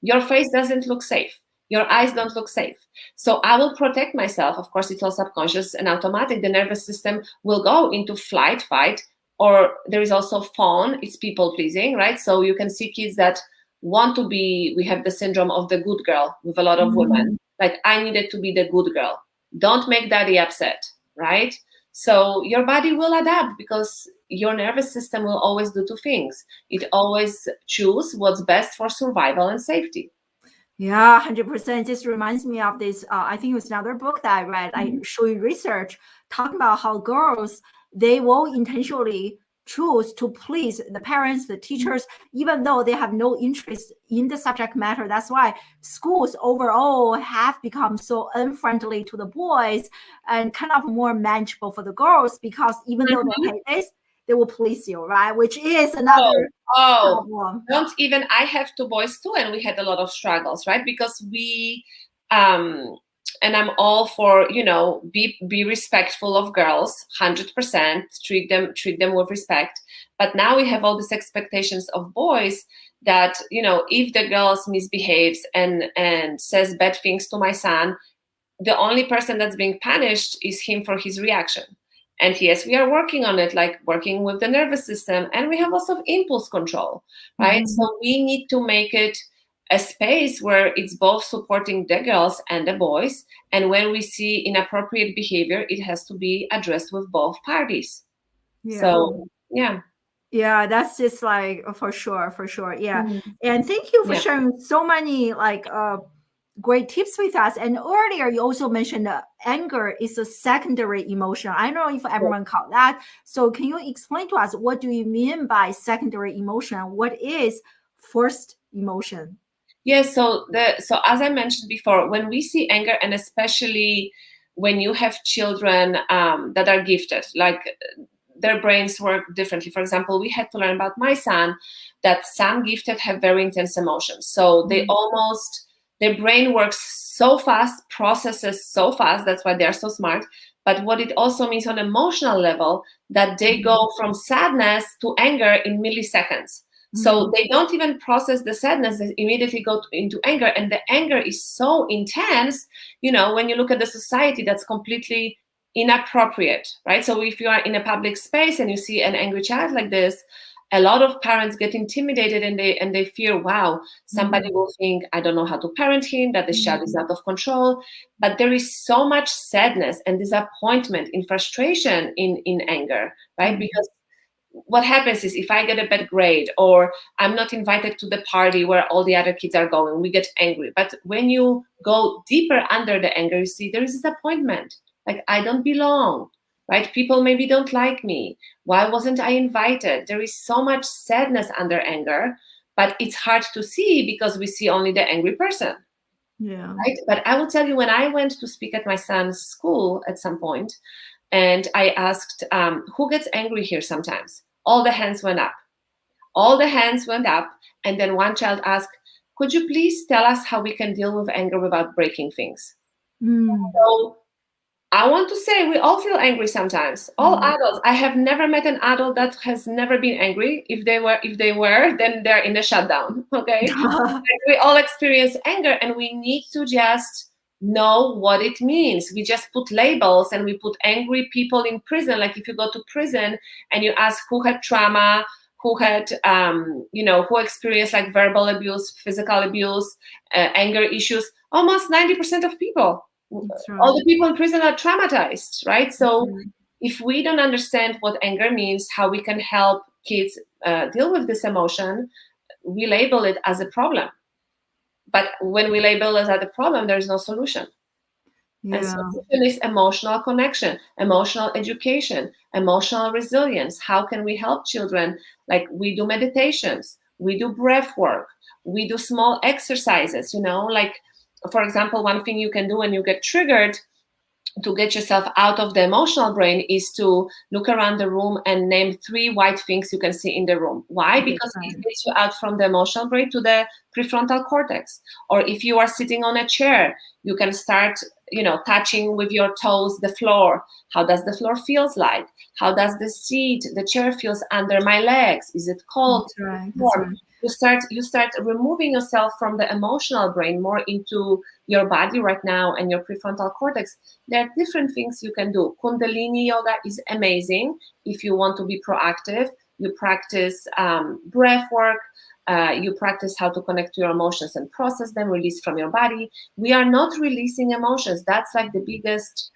Your face doesn't look safe. Your eyes don't look safe. So I will protect myself. Of course, it's all subconscious and automatic. The nervous system will go into flight, fight, or there is also fawn. It's people pleasing, right? So you can see kids that want to be, we have the syndrome of the good girl with a lot of women. Like, I needed to be the good girl. Don't make daddy upset, right? So your body will adapt, because your nervous system will always do 2 things. It always choose what's best for survival and safety. Yeah, 100%. Just reminds me of this. I think it was another book that I read. I show you research talking about how girls, they will intentionally choose to please the parents, the teachers, even though they have no interest in the subject matter. That's why schools overall have become so unfriendly to the boys and kind of more manageable for the girls, because even though they hate this, they will please you, right? Which is another problem. Don't even, I have 2 boys too, and we had a lot of struggles, right? Because we, and I'm all for, be respectful of girls, 100%, treat them with respect. But now we have all these expectations of boys that, if the girl misbehaves and says bad things to my son, the only person that's being punished is him for his reaction. And yes, we are working on it, like working with the nervous system, and we have also impulse control, right? So we need to make it a space where it's both supporting the girls and the boys. And when we see inappropriate behavior, it has to be addressed with both parties. So, yeah. Yeah, that's just like for sure, for sure. Yeah. Mhm. And thank you for Yeah. sharing so many like great tips with us. And earlier you also mentioned that anger is a secondary emotion. I don't know if everyone caught that. So can you explain to us what do you mean by secondary emotion? What is first emotion? Yes, so as I mentioned before, when we see anger, and especially when you have children that are gifted, like their brains work differently. For example, we had to learn about my son that some gifted have very intense emotions. So they almost their brain works so fast, processes so fast. That's why they are so smart. But what it also means on emotional level that they go from sadness to anger in milliseconds. So they don't even process the sadness, they immediately go into anger. And the anger is so intense, when you look at the society, that's completely inappropriate, right? So if you are in a public space and you see an angry child like this, a lot of parents get intimidated and they fear, wow, somebody will think I don't know how to parent him, that this child is out of control. But there is so much sadness and disappointment in frustration in anger, right? Because what happens is if I get a bad grade or I'm not invited to the party where all the other kids are going, we get angry. But when you go deeper under the anger, you see there is disappointment. Like I don't belong, right? People maybe don't like me. Why wasn't I invited? There is so much sadness under anger, but it's hard to see because we see only the angry person, Yeah. right? But I will tell you, when I went to speak at my son's school at some point, and I asked, who gets angry here sometimes? All the hands went up. All the hands went up. And then one child asked, could you please tell us how we can deal with anger without breaking things? So I want to say we all feel angry sometimes. All adults. I have never met an adult that has never been angry. If they were, then they're in the shutdown. Okay. We all experience anger, and we need to just know what it means. We just put labels and we put angry people in prison. Like if you go to prison and you ask who had trauma, who had who experienced like verbal abuse, physical abuse, anger issues, almost 90% of people, all the people in prison are traumatized, right? So if we don't understand what anger means, how we can help kids deal with this emotion, we label it as a problem. But when we label it as a problem, there's no solution. And solution is emotional connection, emotional education, emotional resilience. How can we help children? Like we do meditations, we do breath work, we do small exercises, like for example, one thing you can do when you get triggered to get yourself out of the emotional brain is to look around the room and name 3 white things you can see in the room. Why? Because it gets you out from the emotional brain to the prefrontal cortex. Or if you are sitting on a chair, you can start, touching with your toes the floor. How does the floor feels like? How does the seat, the chair feels under my legs? Is it cold? Warm? You start removing yourself from the emotional brain more into your body right now and your prefrontal cortex. There are different things you can do. Kundalini yoga is amazing if you want to be proactive. You practice breath work. You practice how to connect to your emotions and process them, release from your body. We are not releasing emotions. That's like the biggest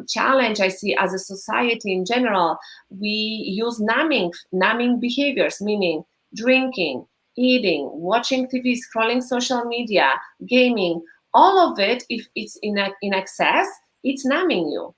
challenge I see as a society in general. We use numbing behaviors, meaning drinking, eating, watching TV, scrolling social media, gaming. All of it, if it's in excess, it's numbing you,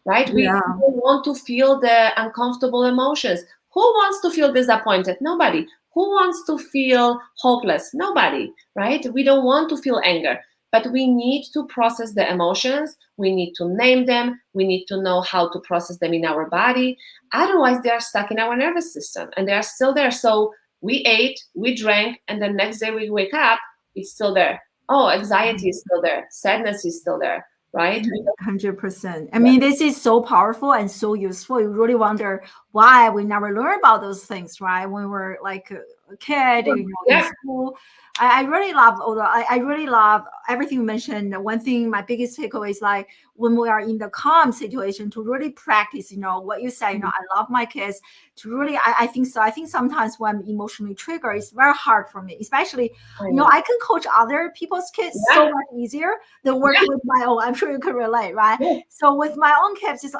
right? We don't want to feel the uncomfortable emotions. Who wants to feel disappointed? Nobody. Who wants to feel hopeless? Nobody, right? We don't want to feel anger, but we need to process the emotions. We need to name them. We need to know how to process them in our body. Otherwise, they are stuck in our nervous system and they are still there. So we ate, we drank, and the next day we wake up, it's still there. Oh, anxiety is still there. Sadness is still there, right? 100%. I mean, this is so powerful and so useful. You really wonder why we never learn about those things, right? When we're like a kid, in school. I really love, although I really love everything you mentioned. One thing, my biggest takeaway is like when we are in the calm situation to really practice, what you say, I love my kids to really, I think so. I think sometimes when I'm emotionally triggered, it's very hard for me, especially, I can coach other people's kids so much easier than working with my own. I'm sure you can relate, right? So with my own kids, it's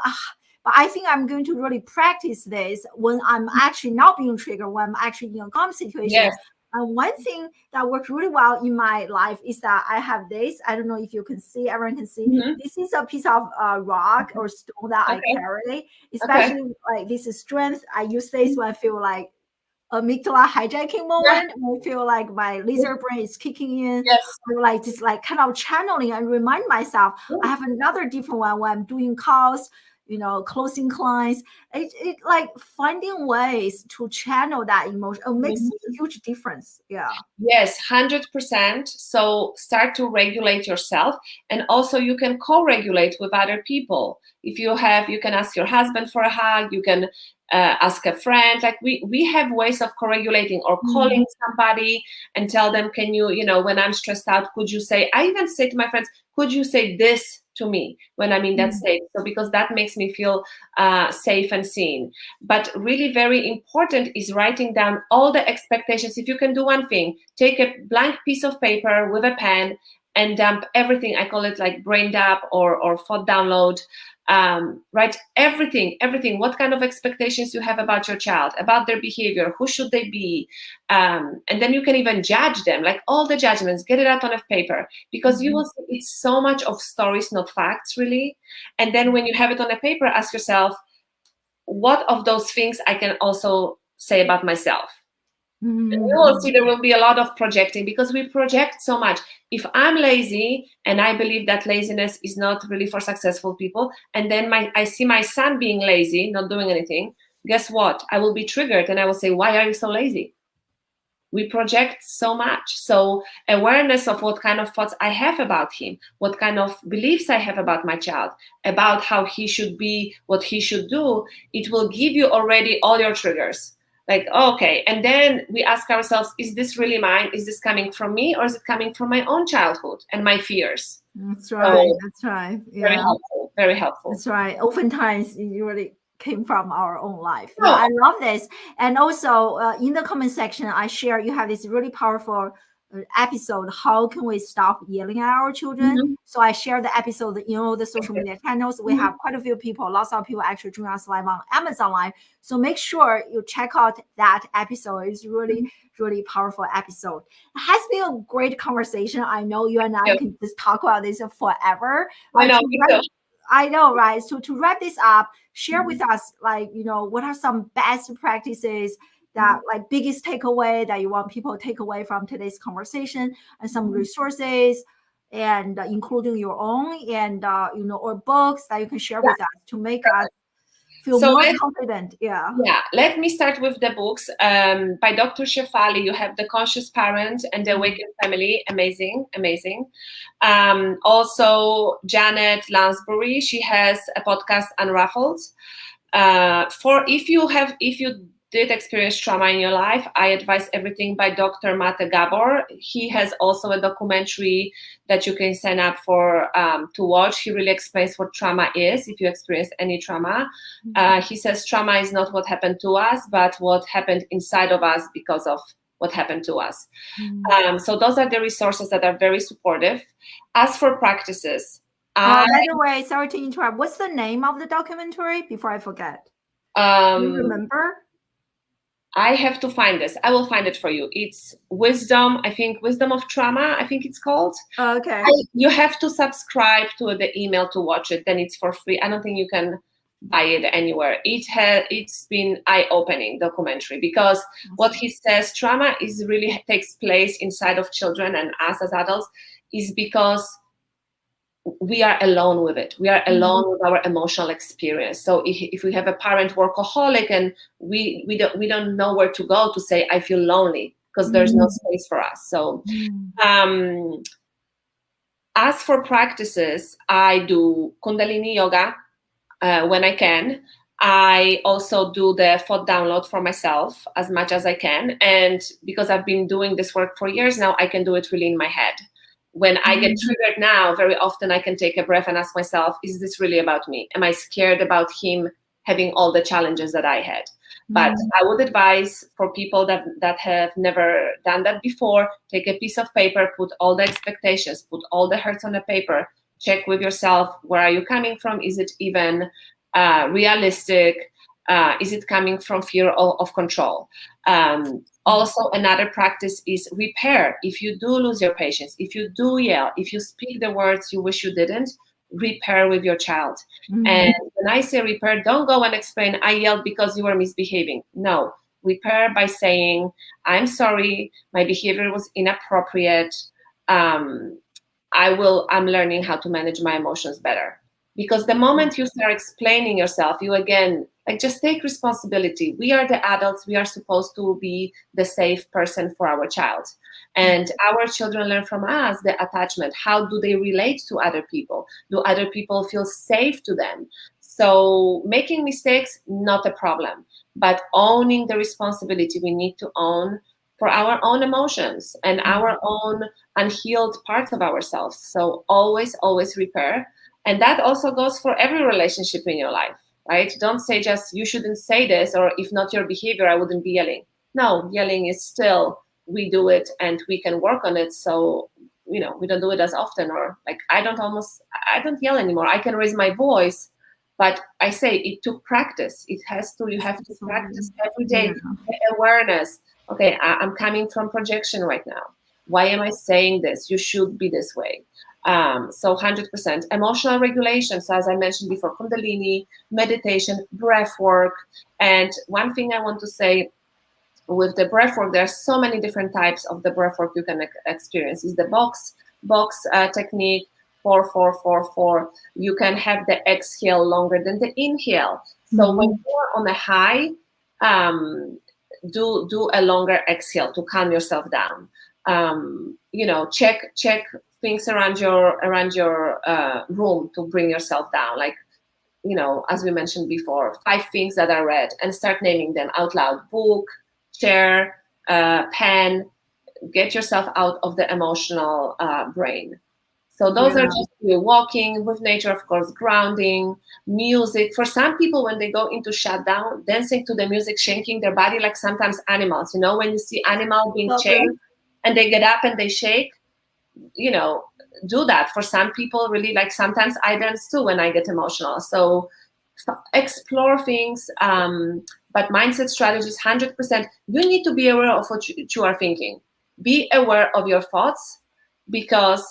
But I think I'm going to really practice this when I'm actually not being triggered, when I'm actually in a calm situation. Yes. And one thing that worked really well in my life is that I have this. I don't know if you can see, everyone can see. This is a piece of rock or stone that I carry, especially like this is strength. I use this when I feel like amygdala hijacking moment. I feel like my lizard brain is kicking in. Yes. Or like just like kind of channeling and remind myself. I have another different one when I'm doing calls, closing clients. It like finding ways to channel that emotion. It makes a huge difference. Yeah. Yes, 100%. So start to regulate yourself, and also you can co-regulate with other people. If you can ask your husband for a hug. You can ask a friend. Like we have ways of co-regulating, or calling somebody and tell them, can you, when I'm stressed out, could you say, I even say to my friends, could you say this to me when I'm in that state? So because that makes me feel safe and seen. But really very important is writing down all the expectations. If you can do one thing, take a blank piece of paper with a pen and dump everything. I call it like brain dump or thought download. Write everything, what kind of expectations you have about your child, about their behavior, who should they be, and then you can even judge them, like all the judgments, get it out on a paper, because you will see it's so much of stories, not facts, really. And then when you have it on a paper, ask yourself, what of those things I can also say about myself? And you will see there will be a lot of projecting, because we project so much. If I'm lazy and I believe that laziness is not really for successful people, and then I see my son being lazy, not doing anything, guess what? I will be triggered and I will say, why are you so lazy? We project so much. So awareness of what kind of thoughts I have about him, what kind of beliefs I have about my child, about how he should be, what he should do, it will give you already all your triggers. Like, okay, and then we ask ourselves, is this really mine? Is this coming from me, or is it coming from my own childhood and my fears? That's right. That's right. Yeah. Very helpful. Very helpful. That's right. Oftentimes, it really came from our own life. Yeah, I love this. And also, in the comment section, I share you have this really powerful episode. How can we stop yelling at our children? So I share the episode in all the social media channels. We have quite a few people, lots of people actually join us live on Amazon Live. So make sure you check out that episode. It's really, really powerful episode. It has been a great conversation. I know you and I can just talk about this forever. I know, right? So to wrap this up, share with us, like, what are some best practices that like biggest takeaway that you want people to take away from today's conversation, and some resources, and including your own, and or books that you can share with us to make us feel more confident. Yeah. Let me start with the books. By Dr. Shefali, you have The Conscious Parent and The Awakened Family. Amazing. Also, Janet Lansbury, she has a podcast, Unruffled. If you did experience trauma in your life, I advise everything by Dr. Mate Gabor. He has also a documentary that you can sign up for to watch. He really explains what trauma is if you experience any trauma. He says trauma is not what happened to us, but what happened inside of us because of what happened to us. So those are the resources that are very supportive. As for practices, by the way, sorry to interrupt. What's the name of the documentary before I forget? Do you remember? I have to find this. I will find it for you. It's Wisdom of Trauma, I think it's called. Okay. You have to subscribe to the email to watch it. Then it's for free. I don't think you can buy it anywhere. It's been eye-opening documentary, because what he says, trauma really takes place inside of children and us as adults, is because we are alone with it. We are alone with our emotional experience. So if we have a parent workaholic and we don't know where to go to say, I feel lonely, because there's no space for us. So as for practices, I do Kundalini yoga when I can. I also do the thought download for myself as much as I can. And because I've been doing this work for years now, I can do it really in my head. When I get triggered now, very often I can take a breath and ask myself, is this really about me? Am I scared about him having all the challenges that I had? But I would advise for people that have never done that before, take a piece of paper, put all the expectations, put all the hurts on the paper, check with yourself, where are you coming from? Is it even realistic? Is it coming from fear of control? Also, another practice is repair. If you do lose your patience, if you do yell, if you speak the words you wish you didn't, repair with your child. And when I say repair, don't go and explain, I yelled because you were misbehaving. No, repair by saying, I'm sorry, my behavior was inappropriate. I'm learning how to manage my emotions better. Because the moment you start explaining yourself, you again, like, just take responsibility. We are the adults. We are supposed to be the safe person for our child. And our children learn from us the attachment. How do they relate to other people? Do other people feel safe to them? So making mistakes, not a problem. But owning the responsibility we need to own for our own emotions and our own unhealed parts of ourselves. So always, always repair. And that also goes for every relationship in your life, right? Don't say just, you shouldn't say this, or if not your behavior, I wouldn't be yelling. No, yelling is still, we do it and we can work on it. So, we don't do it as often, or like, I don't yell anymore. I can raise my voice, but I say it took practice. You have to practice every day, awareness. Okay, I'm coming from projection right now. Why am I saying this? You should be this way. So 100% emotional regulation. So as I mentioned before, Kundalini, meditation, breath work. And one thing I want to say with the breath work, there are so many different types of the breath work you can experience. Is the box technique, 4-4-4-4. You can have the exhale longer than the inhale. So when you're on a high, do a longer exhale to calm yourself down. Check things around your room to bring yourself down. Like, as we mentioned before, 5 things that are red, and start naming them out loud. Book, chair, pen. Get yourself out of the emotional brain. So those are just walking with nature, of course, grounding, music. For some people, when they go into shutdown, dancing to the music, shaking their body like sometimes animals. When you see animal being chased and they get up and they shake, do that. For some people, really, like, sometimes I dance too when I get emotional. So explore things, but mindset strategies, 100%. You need to be aware of what you are thinking. Be aware of your thoughts, because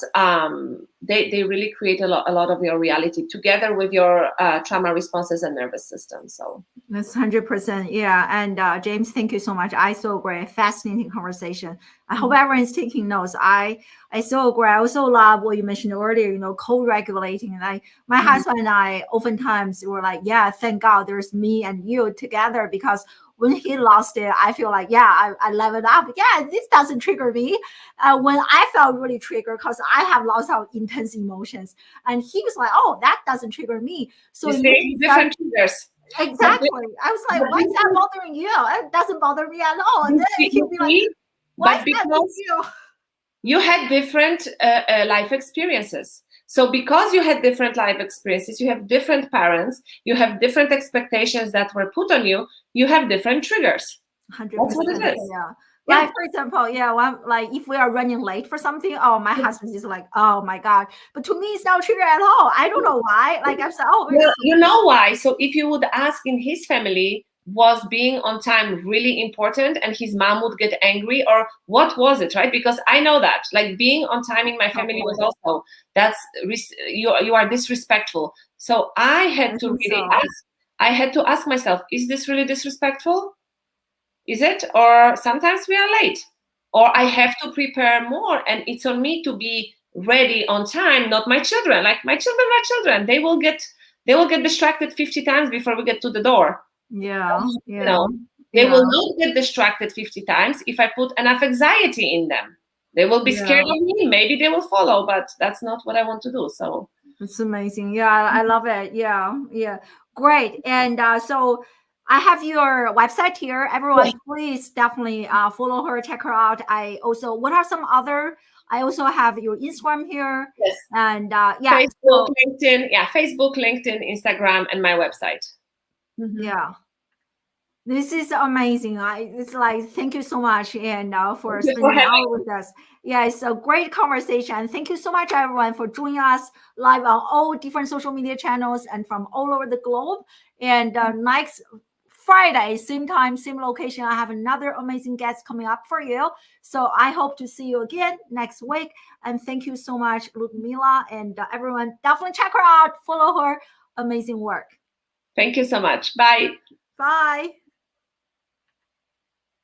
they really create a lot of your reality, together with your trauma responses and nervous system. So that's 100%. Yeah. And James, thank you so much. I so agree. Fascinating conversation. I hope everyone's taking notes. I so agree. I also love what you mentioned earlier, co-regulating. Like, my husband and I oftentimes were like, yeah, thank God there's me and you together, because when he lost it, I feel like, I leveled up. Yeah, this doesn't trigger me. When I felt really triggered because I have lots of intense emotions, and he was like, oh, that doesn't trigger me. So different triggers. Exactly. I was like, why is that bothering you? It doesn't bother me at all. And then he'll be like, why is that with you? You had different life experiences. So because you had different life experiences, you have different parents, you have different expectations that were put on you, you have different triggers. 100%. That's what it is. Yeah. Like, for example, if we are running late for something, my husband is like, oh my God. But to me, it's not trigger at all. I don't know why. Like, I'm saying, well, you know why. So if you would ask in his family, was being on time really important, and his mom would get angry, or what was it, right? Because I know that, like, being on time in my family was also, you are disrespectful. So I had to ask myself, is this really disrespectful? Is it? Or sometimes we are late, or I have to prepare more, and it's on me to be ready on time, not my children. Like, my children are children. They will get distracted 50 times before we get to the door. Yeah. They will not get distracted 50 times if I put enough anxiety in them. They will be scared of me. Maybe they will follow, but that's not what I want to do. So it's amazing. Yeah, I love it. Yeah. Great. And so I have your website here. Everyone, please definitely follow her, check her out. I also also have your Instagram here. Yes. And Facebook, LinkedIn, Instagram, and my website. Yeah. This is amazing. It's like, thank you so much, and for Thank you for spending an having hour with us. Yeah, it's a great conversation. Thank you so much, everyone, for joining us live on all different social media channels and from all over the globe. And next Friday, same time, same location, I have another amazing guest coming up for you. So I hope to see you again next week. And thank you so much, Ludmila, and everyone. Definitely check her out, follow her amazing work. Thank you so much. Bye. Bye.